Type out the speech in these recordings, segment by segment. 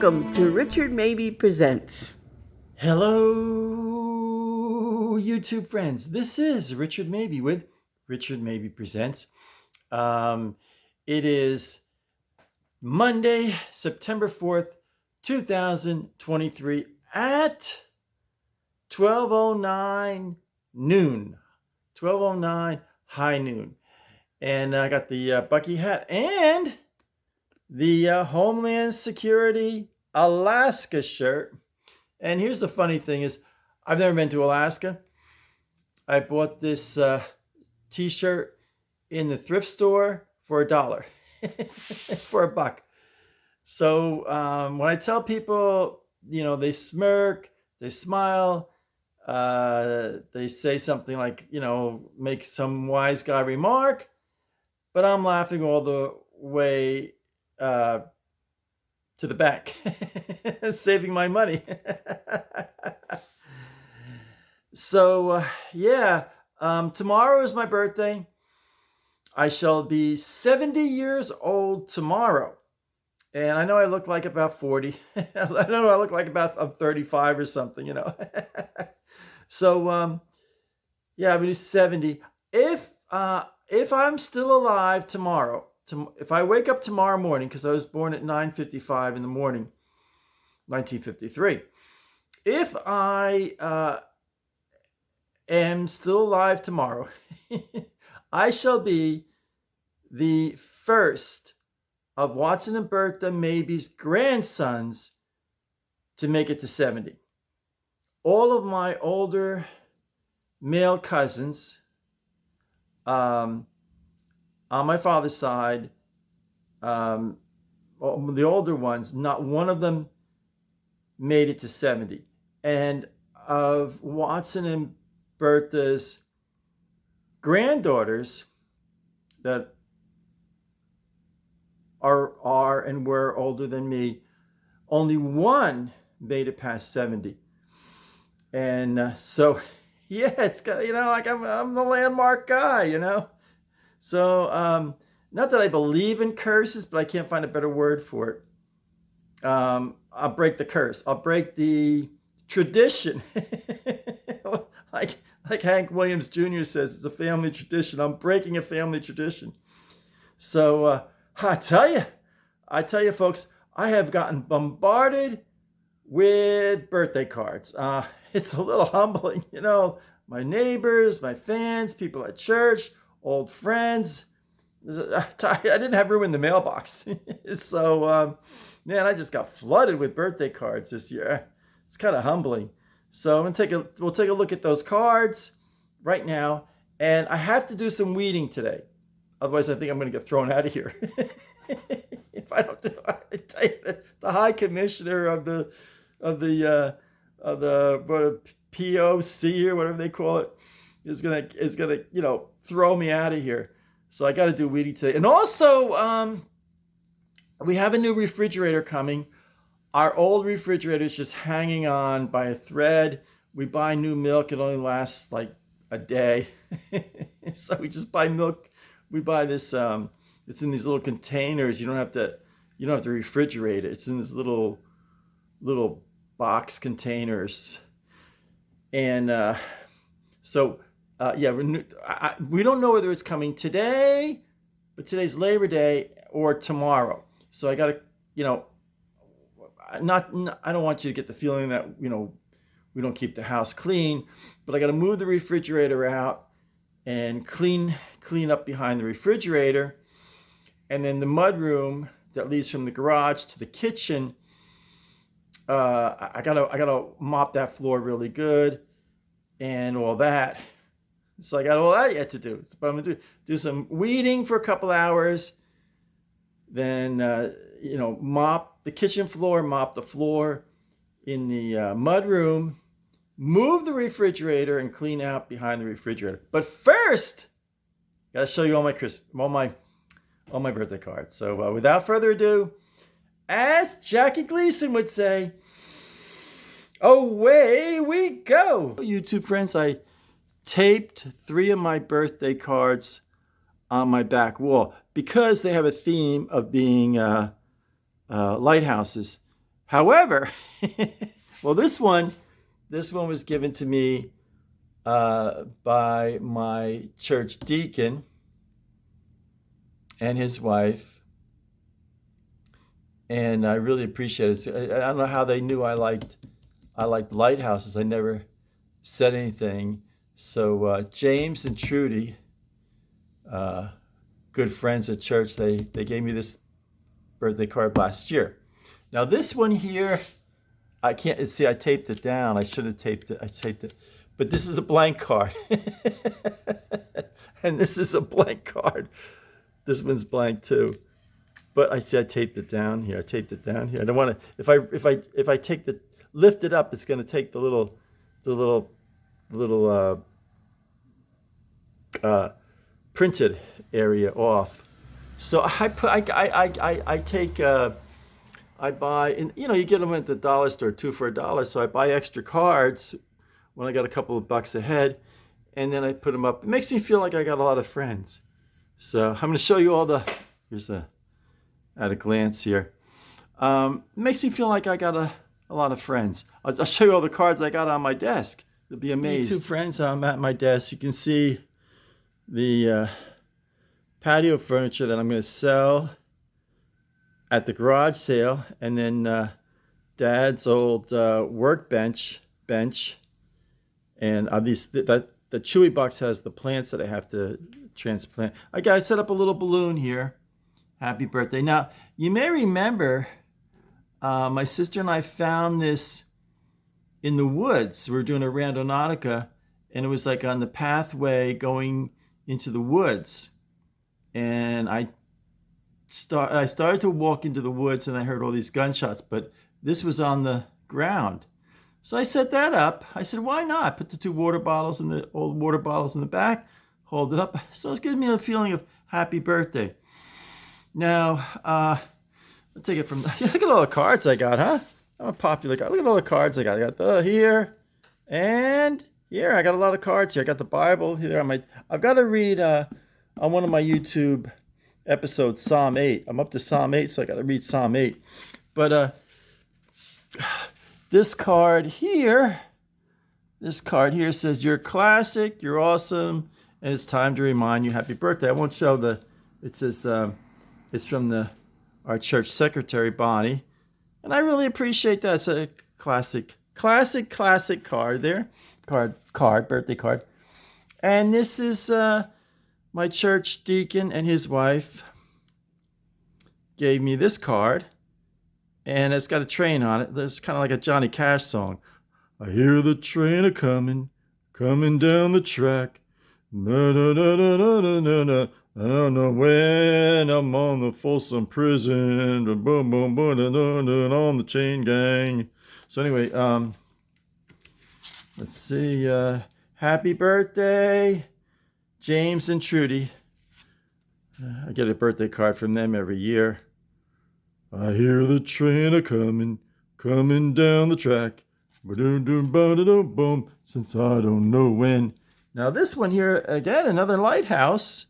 Welcome to Richard Mabey Presents. Hello, YouTube friends. This is Richard Mabey with Richard Mabey Presents. It is Monday, September 4th, 2023 at 12:09 noon. 12:09 high noon. And I got the Bucky hat and the Homeland Security Alaska shirt. And here's the funny thing is, I've never been to Alaska. I bought this t-shirt in the thrift store for $1, for $1. So when I tell people, they smirk, they smile, they say something like, make some wise guy remark, but I'm laughing all the way to the bank, saving my money. So, tomorrow is my birthday. I shall be 70 years old tomorrow. And I know I look like about 40. I know I look like I'm 35 or something, So, I'm going to be 70. If I'm still alive tomorrow, if I wake up tomorrow morning, because I was born at 9:55 in the morning, 1953. If I am still alive tomorrow, I shall be the first of Watson and Bertha Mabey's grandsons to make it to 70. All of my older male cousins, on my father's side, the older ones, not one of them made it to 70. And of Watson and Bertha's granddaughters that are and were older than me, only one made it past 70. And so, it's got, like I'm the landmark guy, So, not that I believe in curses, but I can't find a better word for it. I'll break the curse. I'll break the tradition. like Hank Williams Jr. says, it's a family tradition. I'm breaking a family tradition. So, I tell you, folks, I have gotten bombarded with birthday cards. It's a little humbling, my neighbors, my fans, people at church, old friends. I didn't have room in the mailbox. So, man, I just got flooded with birthday cards this year. It's kind of humbling. So we'll take a look at those cards right now. And I have to do some weeding today. Otherwise, I think I'm going to get thrown out of here. If I don't do it, I tell you, the high commissioner of the POC or whatever they call it is gonna throw me out of here. So I got to do weeding today. And also, we have a new refrigerator coming. Our old refrigerator is just hanging on by a thread. We buy new milk. It only lasts like a day. So we just buy milk. We buy this, it's in these little containers. You don't have to refrigerate it. It's in these little box containers. And we don't know whether it's coming today, but today's Labor Day, or tomorrow. So I got to, I don't want you to get the feeling that, we don't keep the house clean, but I got to move the refrigerator out and clean up behind the refrigerator. And then the mudroom that leads from the garage to the kitchen, I gotta mop that floor really good and all that. So I got all that yet to do. But I'm gonna do some weeding for a couple hours. Then mop the kitchen floor, mop the floor in the mudroom, move the refrigerator, and clean out behind the refrigerator. But first, gotta show you all my birthday cards. So without further ado, as Jackie Gleason would say, away we go. YouTube friends, I taped 3 of my birthday cards on my back wall because they have a theme of being lighthouses. However, well, this one was given to me by my church deacon and his wife, and I really appreciate it. I don't know how they knew I liked lighthouses. I never said anything. So James and Trudy, good friends at church, they gave me this birthday card last year. Now this one here, I can't see. I taped it down. I should have taped it. I taped it, but this is a blank card, and this is a blank card. This one's blank too. But I see I taped it down here. I taped it down here. I don't want to. If I take the lift it up, it's going to take the little printed area off. So I buy, and you get them at the dollar store, 2 for $1. So I buy extra cards when I got a couple of bucks ahead, and then I put them up. It makes me feel like I got a lot of friends. So I'm going to show you all here's at a glance here. It makes me feel like I got a lot of friends. I'll show you all the cards I got on my desk. You'll be amazed. 2 friends. I'm at my desk. You can see the patio furniture that I'm going to sell at the garage sale, and then Dad's old workbench, and the Chewy box has the plants that I have to transplant. I set up a little balloon here. Happy birthday. Now, you may remember my sister and I found this in the woods. We were doing a randonautica, and it was like on the pathway going into the woods. And I started to walk into the woods, and I heard all these gunshots, but this was on the ground. So I set that up. I said, why not? Put the 2 water bottles in the old water bottles in the back, hold it up. So it's giving me a feeling of happy birthday. Now, I'll take it from, look at all the cards I got, huh? I'm a popular guy. Look at all the cards I got. I got the here and here. I got a lot of cards here. I got the Bible here. I've got to read on one of my YouTube episodes, Psalm 8. I'm up to Psalm 8, so I got to read Psalm 8. But this card here says, you're classic, you're awesome, and it's time to remind you happy birthday. I won't show it says, it's from our church secretary, Bonnie. And I really appreciate that. It's a classic card there. Birthday card. And this is my church deacon and his wife gave me this card. And it's got a train on it. It's kind of like a Johnny Cash song. I hear the train a-coming, coming down the track. Na, na, na, na, na, na, na, na. I don't know when I'm on the Folsom Prison. Boom, boom, boom, da, da, da, on the chain gang. So anyway, let's see. Happy birthday, James and Trudy. I get a birthday card from them every year. I hear the train a-coming, coming down the track. Ba-dum-dum-ba-da-dum-boom, since I don't know when. Now this one here, again, another lighthouse.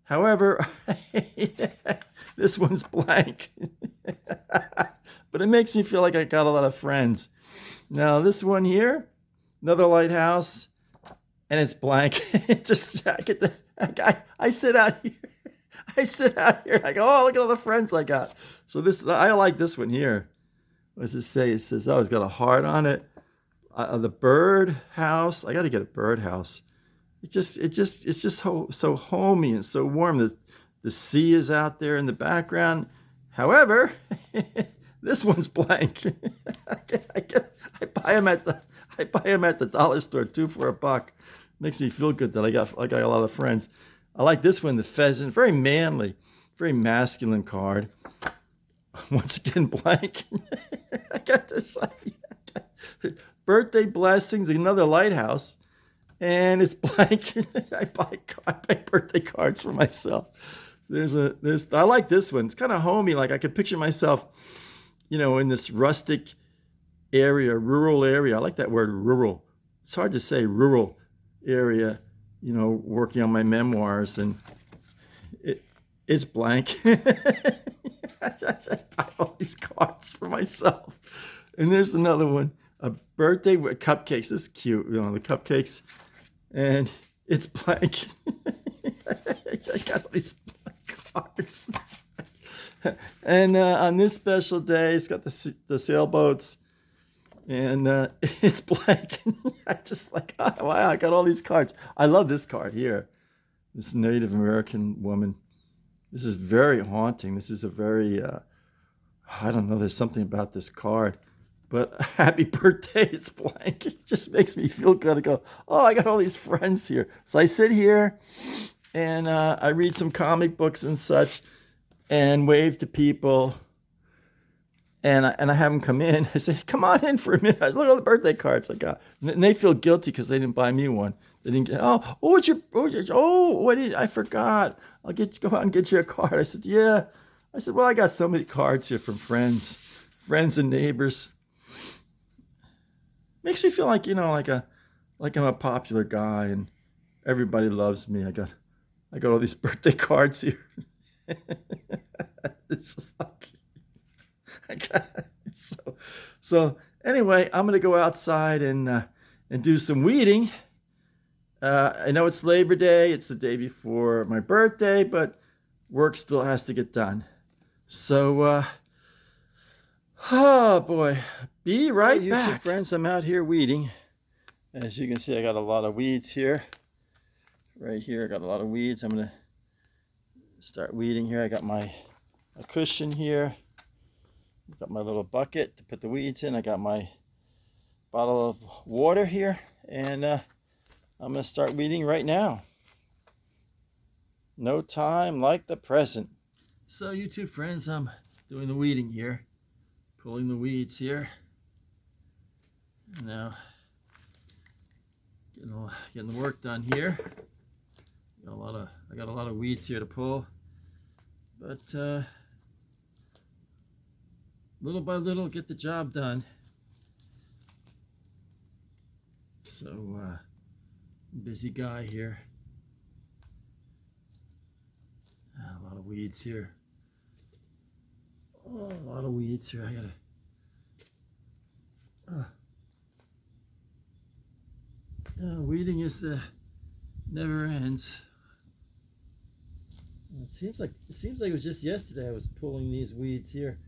However, this one's blank. But it makes me feel like I got a lot of friends. Now this one here, another lighthouse, and it's blank. I sit out here. I go, oh, look at all the friends I got. So I like this one here. What does it say? It says, oh, it's got a heart on it. The bird house. I got to get a bird house. It's just so homey and so warm. The sea is out there in the background. However, this one's blank. I buy them at the dollar store, 2 for $1. Makes me feel good that I got a lot of friends. I like this one, the pheasant. Very manly, very masculine card. Once again, blank. I got this birthday blessings, another lighthouse. And it's blank. I buy birthday cards for myself. I like this one. It's kind of homey. Like I could picture myself, in this rustic area, rural area. I like that word, rural. It's hard to say, rural area. Working on my memoirs, and it's blank. I buy all these cards for myself. And there's another one, a birthday with cupcakes. This is cute, you know, the cupcakes. And it's blank. I got all these blank cards. And on this special day, it's got the sailboats. And it's blank. I just like, oh, wow, I got all these cards. I love this card here. This Native American woman. This is very haunting. This is a very, I don't know, there's something about this card. But happy birthday, it's blank. It just makes me feel good. I go, oh, I got all these friends here. So I sit here and I read some comic books and such and wave to people. And I have them come in. I say, come on in for a minute. Look at all the birthday cards I got. And they feel guilty because they didn't buy me one. They didn't get, I forgot. I'll go out and get you a card. I said, yeah. I said, well, I got so many cards here from friends and neighbors. Makes me feel like, you know, like I'm a popular guy and everybody loves me. I got all these birthday cards here. It's just like, so anyway, I'm gonna go outside and do some weeding. I know it's Labor Day. It's the day before my birthday, but work still has to get done. So, oh boy, be right back. YouTube friends, I'm out here weeding. As you can see, I got a lot of weeds here. Right here, I got a lot of weeds. I'm gonna start weeding here. I got my cushion here. I got my little bucket to put the weeds in. I got my bottle of water here, and I'm gonna start weeding right now. No time like the present. So YouTube friends, I'm doing the weeding here, pulling the weeds here. Now, getting the work done here. I got a lot of weeds here to pull, but little by little, get the job done. So, busy guy here. A lot of weeds here. Oh, a lot of weeds here. I gotta. Weeding is never ends. It seems like it was just yesterday I was pulling these weeds here.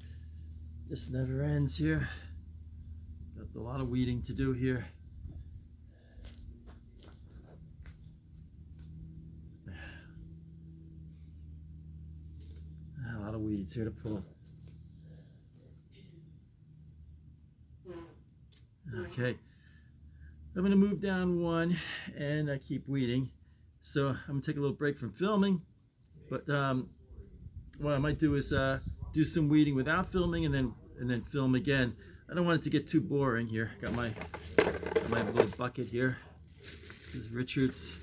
Just never ends here. Got a lot of weeding to do here. A lot of weeds here to pull. Okay, I'm going to move down one and I keep weeding. So I'm going to take a little break from filming. But what I might do is do some weeding without filming and then film again. I don't want it to get too boring here. Got my little bucket here. This is Richard's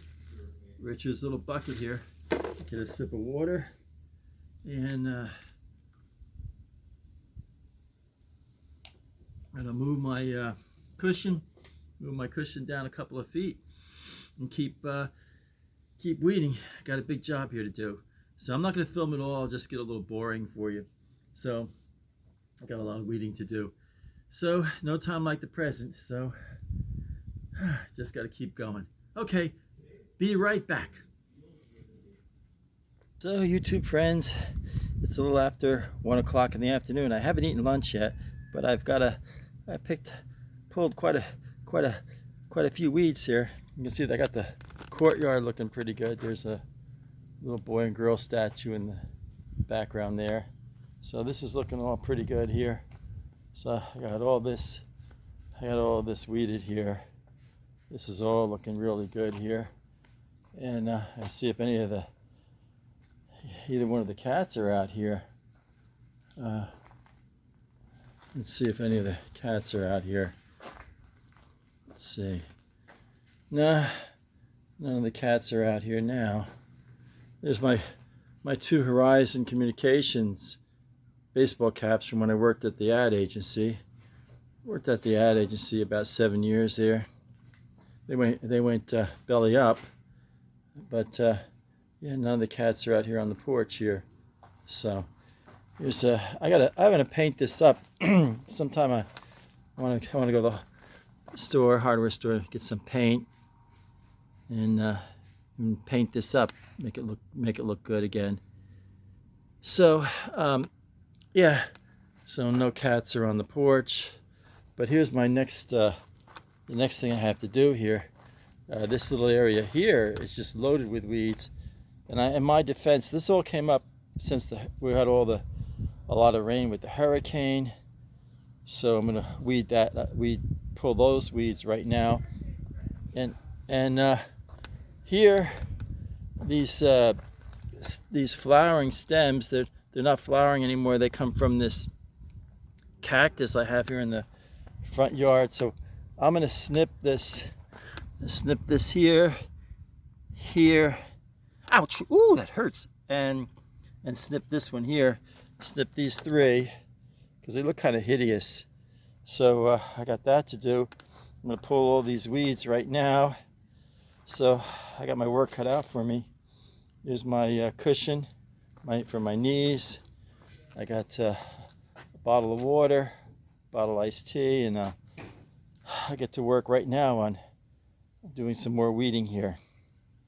little bucket here. Get a sip of water and I'm gonna move my cushion down a couple of feet and keep weeding. Got a big job here to do. So I'm not going to film it all. I'll just get a little boring for you. So I got a lot of weeding to do. So no time like the present. So just got to keep going. Okay, be right back. So YouTube friends, it's a little after 1 o'clock in the afternoon. I haven't eaten lunch yet, but I pulled quite a few weeds here. You can see that I got the courtyard looking pretty good. There's a little boy and girl statue in the background there. So this is looking all pretty good here. So I got all this weeded here. This is all looking really good here. And I see if either one of the cats are out here. Let's see if any of the cats are out here. Let's see. Nah, none of the cats are out here now. There's my two Horizon Communications baseball caps from when I worked at the ad agency. Worked at the ad agency about 7 years there. They went belly up, but yeah, none of the cats are out here on the porch here. So Here's I'm gonna paint this up. Sometime I want to go to the store, hardware store, get some paint and paint this up, make it look good again. So yeah, so no cats are on the porch. But here's my next the next thing I have to do here. This little area here is just loaded with weeds, and in my defense, this all came up since we had a lot of rain with the hurricane. So I'm gonna weed pull those weeds right now, and here these flowering stems, they're not flowering anymore. They come from this cactus I have here in the front yard. So I'm gonna snip this here, ouch, ooh, that hurts, and snip this one here, snip these three because they look kind of hideous. So I got that to do. I'm gonna pull all these weeds right now. So I got my work cut out for me. There's my cushion for my knees. I got a bottle of water, bottle of iced tea, and I get to work right now on doing some more weeding here.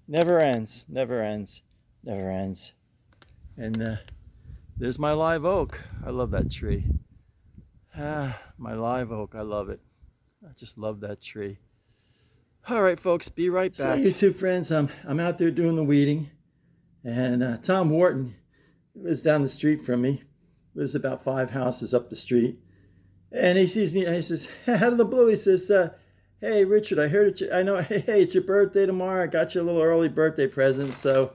Never ends, never ends, never ends. And there's my live oak. I love that tree. My live oak, I love it. I just love that tree. All right, folks, be right back. So, YouTube friends, I'm out there doing the weeding, and Tom Wharton lives down the street from me. Lives about 5 houses up the street, and he sees me and he says, out of the blue, he says, "Hey, Richard, I heard it. I know. Hey, it's your birthday tomorrow. I got you a little early birthday present." So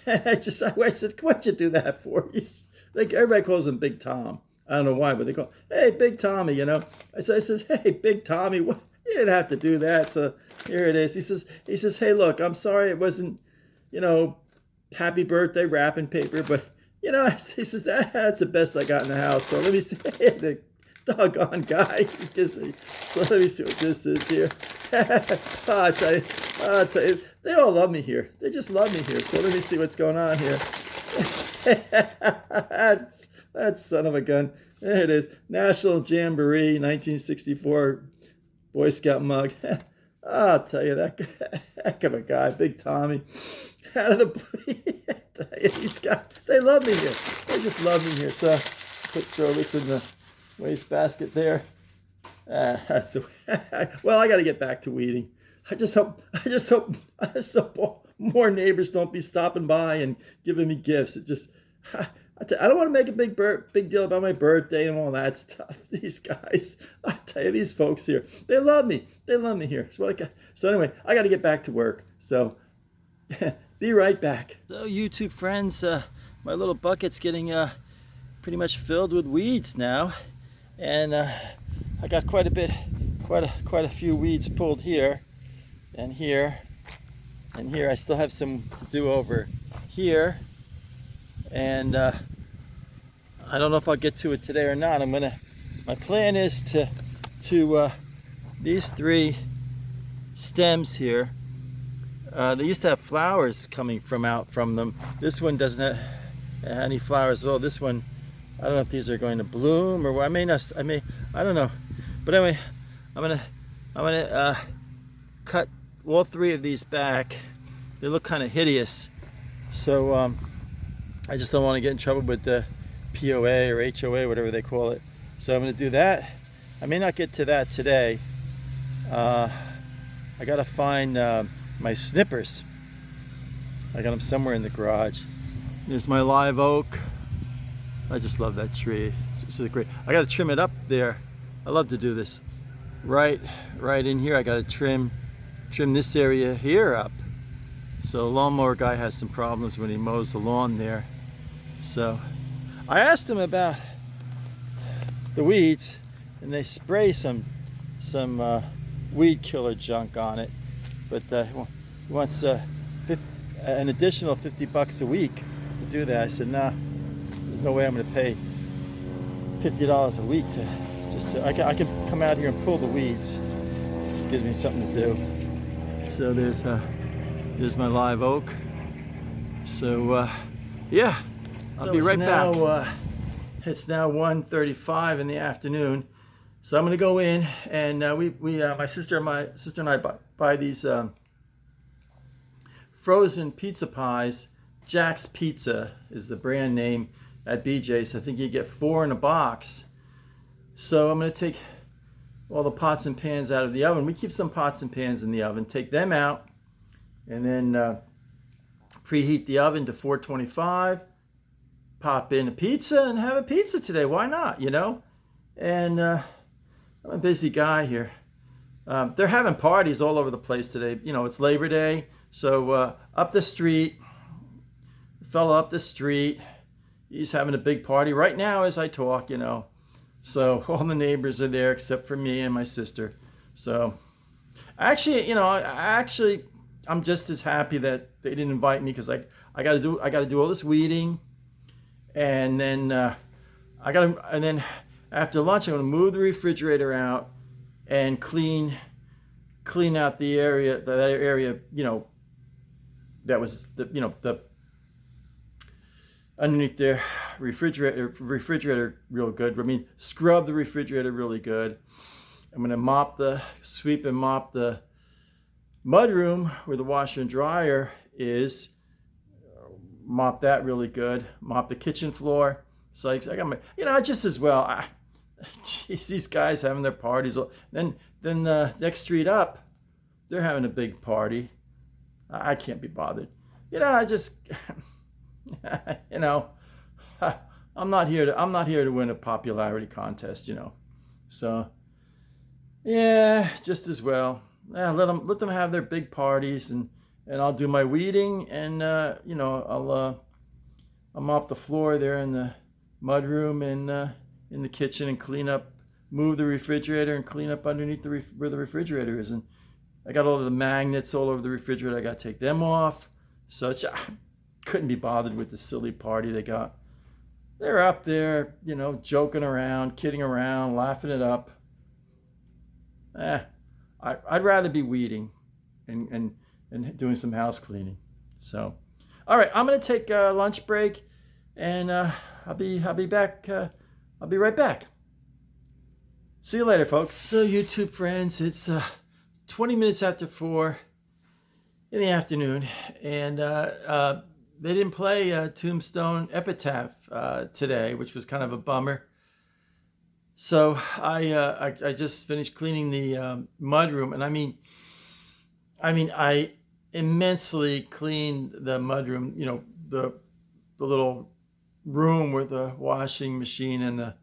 I said, "What'd you do that for?" Like everybody calls him Big Tom. I don't know why, but they call, "Hey, Big Tommy," you know. I says, "Hey, Big Tommy, what? You didn't have to do that." So here it is. He says, "Hey, look, I'm sorry it wasn't, happy birthday wrapping paper, but he says that's the best I got in the house. So let me see." The doggone guy. So let me see what this is here. I'll tell you, they all love me here. They just love me here. So let me see what's going on here. That son of a gun. There it is. National Jamboree, 1964 Boy Scout mug. I'll tell you, that heck of a guy, Big Tommy. Out of the blue. They love me here. They just love me here. So throw this in the wastebasket there. Well, I got to get back to weeding. I just hope more neighbors don't be stopping by and giving me gifts. I don't want to make a big deal about my birthday and all that stuff. These guys, I tell you, these folks here, they love me. They love me here. So anyway, I got to get back to work. So be right back. So YouTube friends, my little bucket's getting pretty much filled with weeds now, and I got quite a few weeds pulled here, and here, and here. I still have some to do over here, and I don't know if I'll get to it today or not. My plan is to these 3 stems here. They used to have flowers coming out from them. This one doesn't have any flowers at all. This one, I don't know if these are going to bloom or what. I don't know. But anyway, I'm gonna cut all 3 of these back. They look kind of hideous. So I just don't want to get in trouble with the POA or HOA, whatever they call it. So I'm gonna do that. I may not get to that today. I gotta find my snippers. I got them somewhere in the garage. There's my live oak. I just love that tree. This is great. I got to trim it up there. I love to do this. Right in here. I got to trim this area here up. So the lawnmower guy has some problems when he mows the lawn there. So I asked him about the weeds, and they spray some weed killer junk on it, but he wants an additional $50 a week to do that. I said, nah, there's no way I'm going to pay $50 a week I can come out here and pull the weeds. Just gives me something to do. So there's my live oak. So yeah, I'll be right back. It's now 1:35 in the afternoon. So I'm gonna go in and my sister and I buy these frozen pizza pies. Jack's Pizza is the brand name at BJ's. I think you get 4 in a box. So I'm gonna take all the pots and pans out of the oven. We keep some pots and pans in the oven. Take them out, and then preheat the oven to 425. Pop in a pizza and have a pizza today. Why not? And I'm a busy guy here. They're having parties all over the place today. It's Labor Day. So up the street, the fella up the street, he's having a big party right now as I talk. So all the neighbors are there except for me and my sister. So actually, I'm just as happy that they didn't invite me, because I got to do all this weeding, and then after lunch I'm going to move the refrigerator out and clean out the area, that was the underneath the refrigerator real good. I mean, scrub the refrigerator really good. I'm going to sweep and mop the mudroom where the washer and dryer is. Mop that really good. Mop the kitchen floor. So I got my, just as well. Geez, these guys having their parties. Then the next street up, they're having a big party. I can't be bothered. I just, I'm not here to win a popularity contest. So, yeah, just as well. Yeah, let them have their big parties, and I'll do my weeding, and I'll mop the floor there in the mudroom and in the kitchen, and move the refrigerator and clean up underneath where the refrigerator is. And I got all of the magnets all over the refrigerator. I got to take them off. So I couldn't be bothered with the silly party they got. They're up there, joking around, kidding around, laughing it up. I'd rather be weeding and doing some house cleaning. So, all right, I'm gonna take a lunch break, and I'll be back. I'll be right back. See you later, folks. So, YouTube friends, it's 20 minutes after 4 in the afternoon, and they didn't play Tombstone Epitaph today, which was kind of a bummer. So I just finished cleaning the mudroom, and I immensely cleaned the mudroom. The little room where the washing machine and the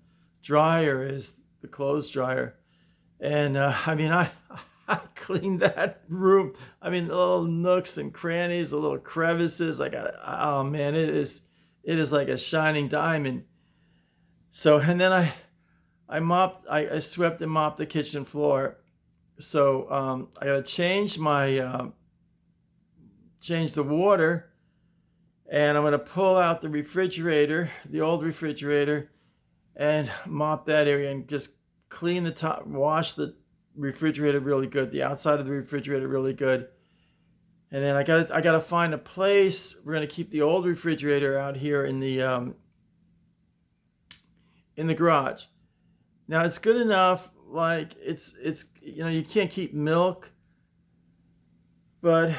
dryer is, the clothes dryer, and I cleaned that room. The little nooks and crannies, the little crevices. Oh man, it is like a shining diamond. So, and then I swept and mopped the kitchen floor. So I gotta change the water, and I'm gonna pull out the refrigerator, the old refrigerator, and mop that area and just clean the top, wash the refrigerator really good, the outside of the refrigerator really good. And then I gotta find a place. We're gonna keep the old refrigerator out here in the garage. Now it's good enough, like it's you can't keep milk, but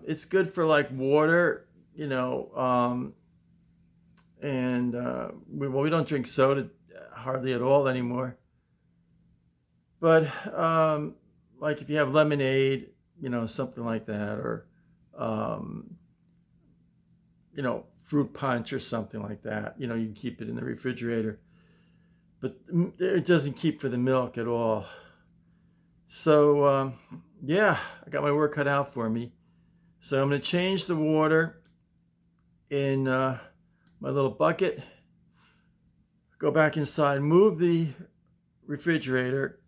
it's good for like water, and we don't drink soda hardly at all anymore. But like if you have lemonade, something like that, or fruit punch or something like that, you can keep it in the refrigerator. But it doesn't keep for the milk at all. So, yeah, I got my work cut out for me. So I'm going to change the water in my little bucket, go back inside, move the refrigerator,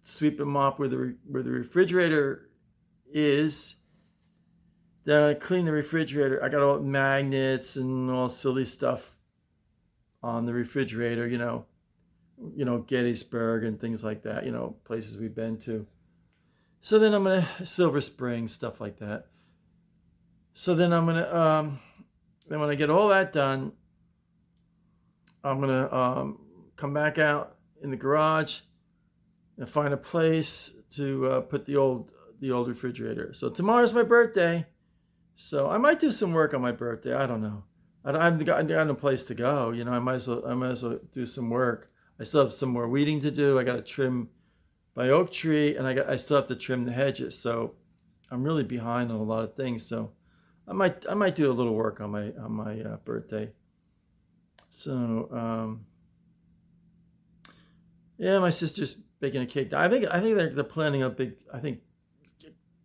sweep and mop where the refrigerator is. Then I clean the refrigerator. I got all magnets and all silly stuff on the refrigerator, Gettysburg and things like that, places we've been to. So then I'm gonna Silver Spring, stuff like that. So then I'm gonna then when I get all that done, I'm gonna come back out in the garage and find a place to put the old refrigerator. So tomorrow's my birthday, so I might do some work on my birthday. I don't know. I haven't got no place to go. You know, I might as well do some work. I still have some more weeding to do. I got to trim my oak tree, and I still have to trim the hedges. So I'm really behind on a lot of things. So I might do a little work on my birthday. So yeah, my sister's baking a cake. I think they're planning a big. I think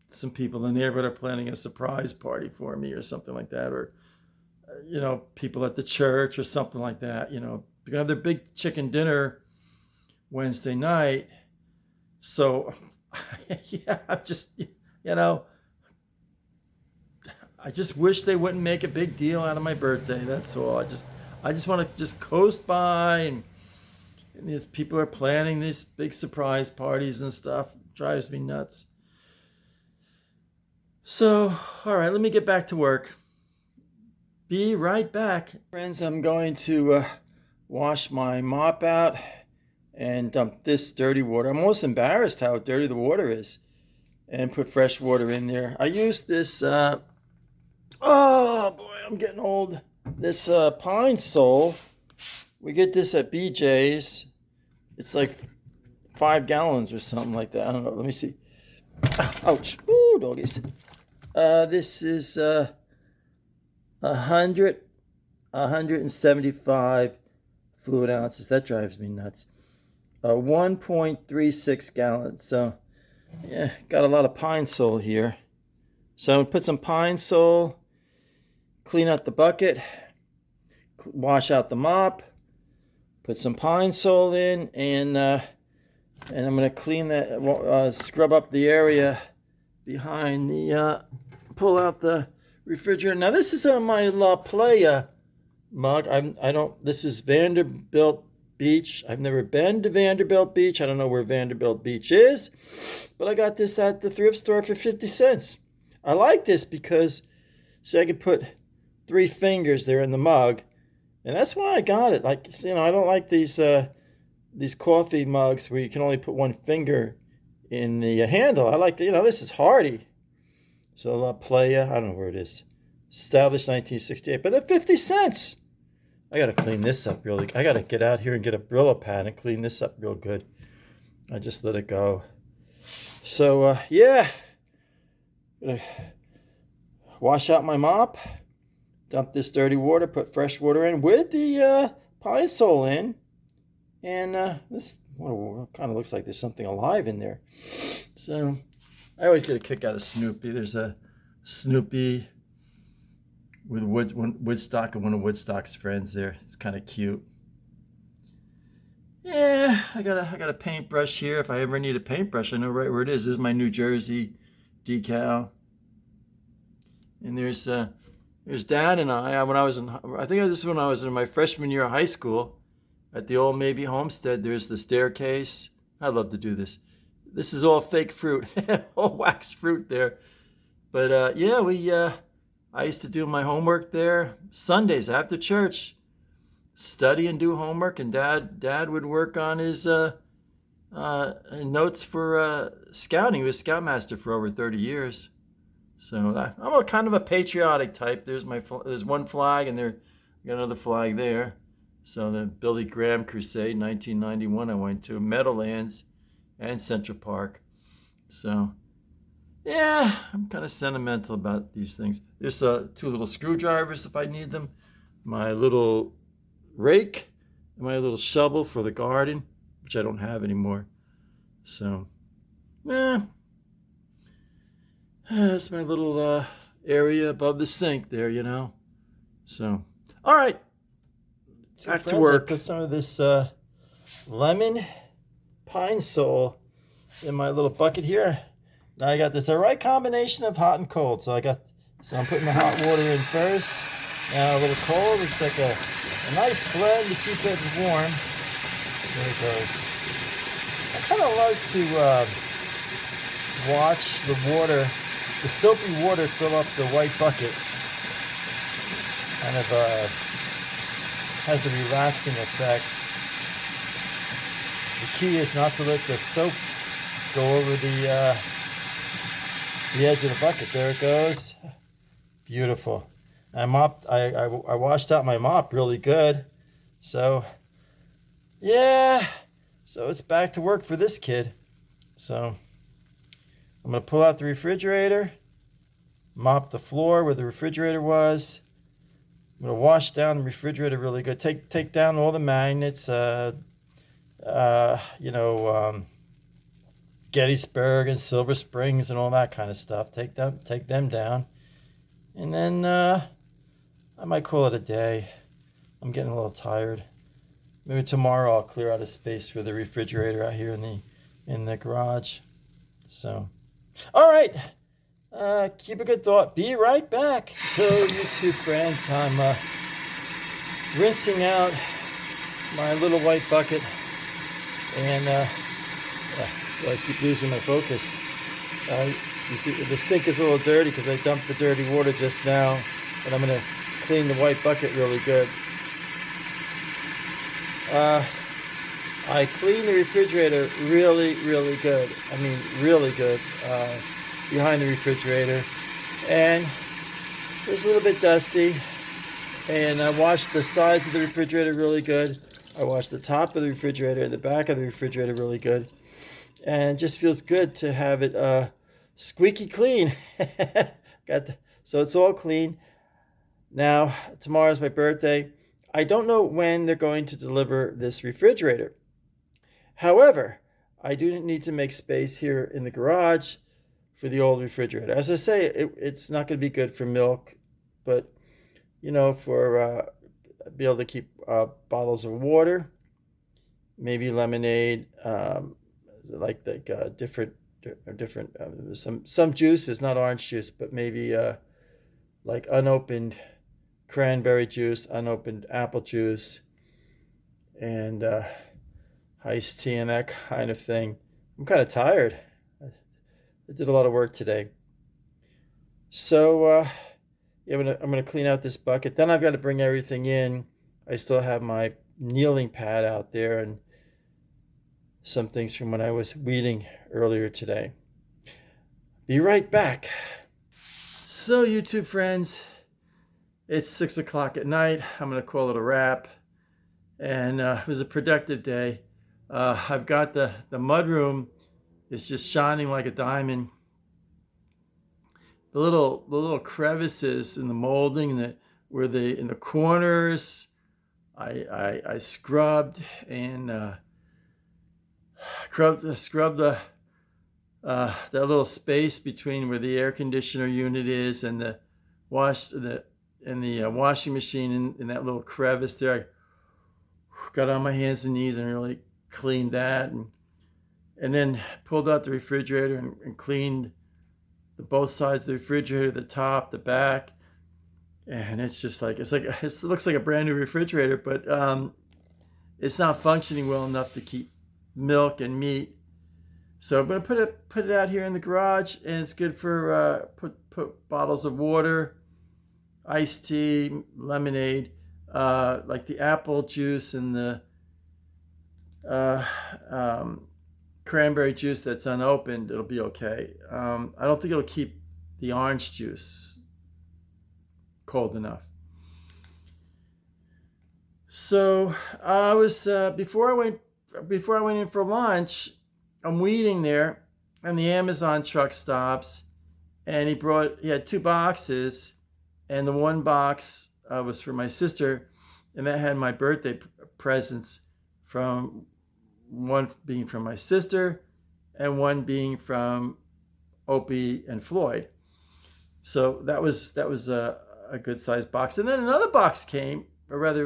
some people in the neighborhood are planning a surprise party for me or something like that, or you know, people at the church or something like that. You know, they're gonna have their big chicken dinner Wednesday night. So yeah, I'm just, you know, I just wish they wouldn't make a big deal out of my birthday. That's all. I just want to just coast by, and these people are planning these big surprise parties and stuff. It drives me nuts. So, all right, let me get back to work. Be right back. Friends, I'm going to wash my mop out and dump this dirty water. I'm almost embarrassed how dirty the water is, and put fresh water in there. I use this, oh boy, I'm getting old. This pine sol. We get this at BJ's. It's like 5 gallons or something like that. I don't know. Let me see. Ouch. Ooh, doggies. This is 175 fluid ounces. That drives me nuts. 1.36 gallons. So, yeah, got a lot of pine sol here. So I'm going to put some pine sol, clean out the bucket, wash out the mop, put some pine sol in, and I'm going to clean that, scrub up the area behind the, pull out the refrigerator. Now this is my La Playa mug. This is Vanderbilt Beach. I've never been to Vanderbilt Beach. I don't know where Vanderbilt Beach is, but I got this at the thrift store for 50 cents. I like this because, see, I can put 3 fingers there in the mug, and that's why I got it. Like, you know, I don't like these coffee mugs where you can only put 1 finger in the handle. I like, you know, this is hardy. So La Playa, I don't know where it is. Established 1968, but they're 50 cents. I got to clean this up really. I got to get out here and get a Brillo pad and clean this up real good. I just let it go. So, yeah. Gonna wash out my mop. Dump this dirty water. Put fresh water in with the pine sol in. And this kind of looks like there's something alive in there. So I always get a kick out of Snoopy. There's a Snoopy with Woodstock and one of Woodstock's friends there. It's kind of cute. Yeah, I got a paintbrush here. If I ever need a paintbrush, I know right where it is. This is my New Jersey decal. And there's Dad and I think this is when I was in my freshman year of high school at the old Mabey homestead. There's the staircase. I love to do this. This is all fake fruit, all wax fruit there. But yeah, I used to do my homework there Sundays after church, study and do homework, and Dad would work on his notes for scouting. He was scoutmaster for over 30 years. So I'm a kind of a patriotic type. There's one flag, and there got another flag there. So the Billy Graham Crusade, 1991, I went to Meadowlands and Central Park. So yeah, I'm kind of sentimental about these things. There's 2 little screwdrivers if I need them, my little rake, and my little shovel for the garden, which I don't have anymore. So, yeah, that's my little area above the sink there, you know. So, all right, back to work. I put some of this lemon pine sol in my little bucket here. Now I got this right combination of hot and cold. So I'm putting the hot water in first. Now a little cold. It's like a nice blend to keep it warm. There it goes. I kind of like to watch the water, the soapy water, fill up the white bucket. Kind of has a relaxing effect. The key is not to let the soap go over the edge of the bucket. There it goes. Beautiful. I washed out my mop really good. So, yeah. So it's back to work for this kid. So I'm going to pull out the refrigerator, mop the floor where the refrigerator was. I'm going to wash down the refrigerator really good. Take down all the magnets, Gettysburg and Silver Springs and all that kind of stuff. Take them down. And then I might call it a day. I'm getting a little tired. Maybe tomorrow I'll clear out a space for the refrigerator out here in the garage. So, all right. Keep a good thought. Be right back. So, YouTube friends, I'm rinsing out my little white bucket, and I keep losing my focus. You see, the sink is a little dirty because I dumped the dirty water just now, but I'm going to clean the white bucket really good. I cleaned the refrigerator really, really good. I mean, really good. Behind the refrigerator, and it was a little bit dusty, and I washed the sides of the refrigerator really good. I washed the top of the refrigerator and the back of the refrigerator really good, and it just feels good to have it squeaky clean. So it's all clean. Now, tomorrow's my birthday. I don't know when they're going to deliver this refrigerator. However, I do need to make space here in the garage for the old refrigerator. As I say, it's not going to be good for milk, but for be able to keep bottles of water, maybe lemonade, different some juices, not orange juice, but maybe like unopened cranberry juice, unopened apple juice, and iced tea and that kind of thing. I'm kind of tired. I did a lot of work today. So I'm gonna clean out this bucket. Then I've got to bring everything in. I still have my kneeling pad out there and some things from when I was weeding earlier today. Be right back. So YouTube friends, it's 6 o'clock at night. I'm gonna call it a wrap. And it was a productive day. I've got the mudroom. It's just shining like a diamond. The little crevices in the molding in the corners, I scrubbed and scrubbed that little space between where the air conditioner unit is and the washing machine in that little crevice there. I got on my hands and knees and really cleaned that, and then pulled out the refrigerator and cleaned both sides of the refrigerator, the top, the back, and it looks like a brand new refrigerator, but it's not functioning well enough to keep milk and meat. So I'm gonna put it out here in the garage, and it's good for put bottles of water, iced tea, lemonade, like the apple juice and the cranberry juice that's unopened. It'll be okay. I don't think it'll keep the orange juice cold enough. So I was before I went in for lunch, I'm weeding there, and the Amazon truck stops, and he had 2 boxes, and the one box was for my sister, and that had my birthday presents, from one being from my sister and one being from Opie and Floyd. So that was a good sized box. And then another box came, or rather it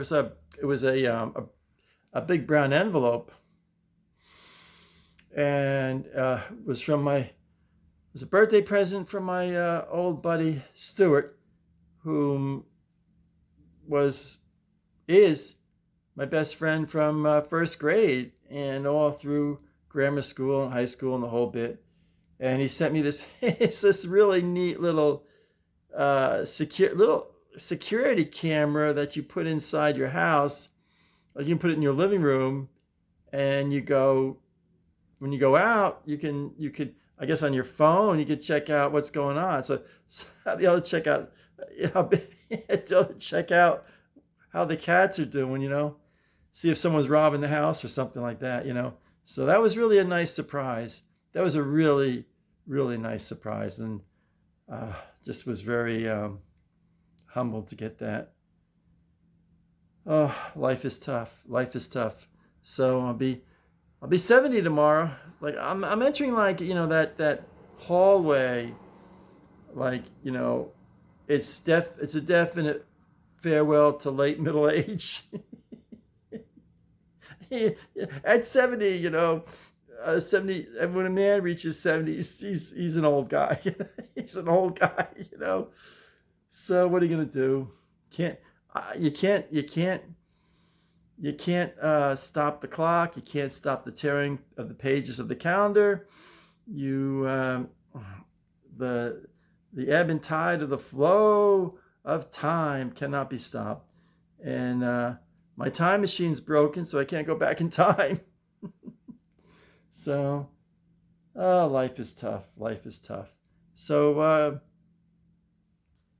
was a big brown envelope, and it was a birthday present from my old buddy Stuart, whom is my best friend from first grade and all through grammar school and high school and the whole bit. And he sent me this it's this really neat little security camera that you put inside your house, Like you can put it in your living room, and when you go out, you could, I guess, on your phone, you could check out what's going on. So I'll be able to check out, check out how the cats are doing, see if someone's robbing the house or something like that. So that was really a nice surprise. That was a really, really nice surprise, and just was very humbled to get that. Oh, life is tough. Life is tough. So I'll be 70 tomorrow. Like I'm entering, like, that hallway, like, it's a definite farewell to late middle age. At 70, 70, and when a man reaches 70, he's an old guy. He's an old guy, So what are you gonna do? You can't stop the clock. You can't stop the tearing of the pages of the calendar. The ebb and tide of the flow of time cannot be stopped. And my time machine's broken, so I can't go back in time. So, life is tough. Life is tough. So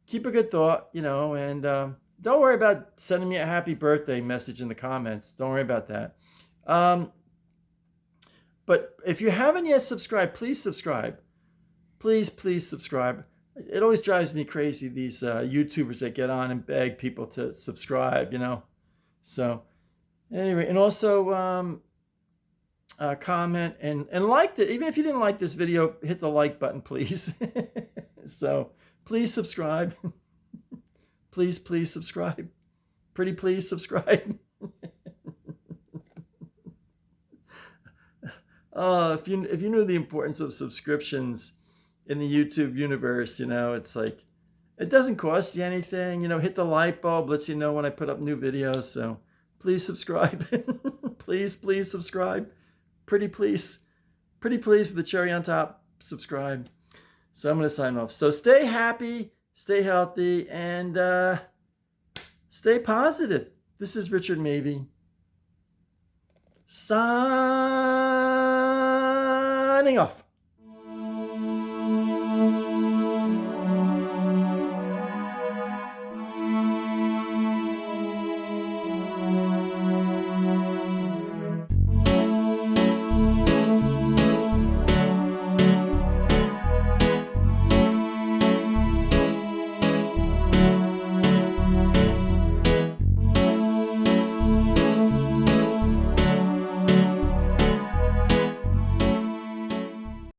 keep a good thought, and don't worry about sending me a happy birthday message in the comments. Don't worry about that. But if you haven't yet subscribed, please subscribe. Please subscribe. It always drives me crazy, these YouTubers that get on and beg people to subscribe, So anyway, and also comment and like it. Even if you didn't like this video, hit the like button, please. So please subscribe. Please subscribe. Pretty please subscribe. If you knew the importance of subscriptions in the YouTube universe, it's like, it doesn't cost you anything. Hit the light bulb, lets you know when I put up new videos. So please subscribe. Please subscribe. Pretty please with the cherry on top. Subscribe. So I'm going to sign off. So stay happy, stay healthy, and stay positive. This is Richard Mabey, signing off.